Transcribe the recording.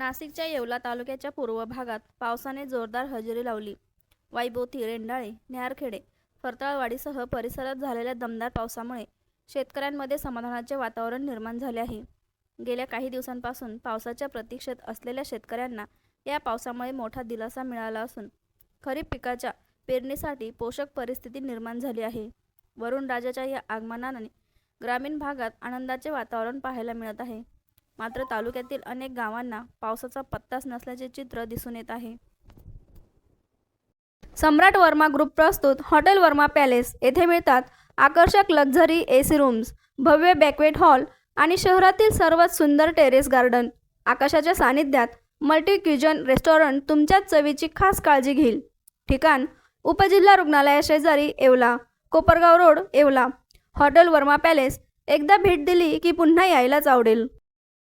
नाशिकच्या येवला तालुक्याच्या पूर्व भागात पावसाने जोरदार हजेरी लावली. वाईबोथी, रेंडाळे, न्यारखेडे, फरताळवाडीसह परिसरात झालेल्या दमदार पावसामुळे शेतकऱ्यांमध्ये समाधानाचे वातावरण निर्माण झाले आहे. गेल्या काही दिवसांपासून पावसाच्या प्रतीक्षेत असलेल्या शेतकऱ्यांना या पावसामुळे मोठा दिलासा मिळाला असून खरीप पिकाच्या पेरणीसाठी पोषक परिस्थिती निर्माण झाली आहे. वरुण राजाच्या या आगमनाने ग्रामीण भागात आनंदाचे वातावरण पाहायला मिळत आहे. मात्र तालुक्यातील अनेक गावांना पावसाचा पत्ताच नसल्याचे चित्र दिसून येत आहे. सम्राट वर्मा ग्रुप प्रस्तुत हॉटेल वर्मा पॅलेस येथे मिळतात आकर्षक लक्झरी एसी रूम्स, भव्य बॅक्वेट हॉल आणि शहरातील सर्वात सुंदर टेरेस गार्डन. आकाशाच्या सानिध्यात मल्टी क्युजन रेस्टॉरंट तुमच्या चवीची खास काळजी घेईल. ठिकाण उपजिल्हा रुग्णालयाशेजारी Yeola, Kopargaon road, Yeola. Hotel Verma palace एकदा भेट दिली की पुन्हा यायलाच आवडेल.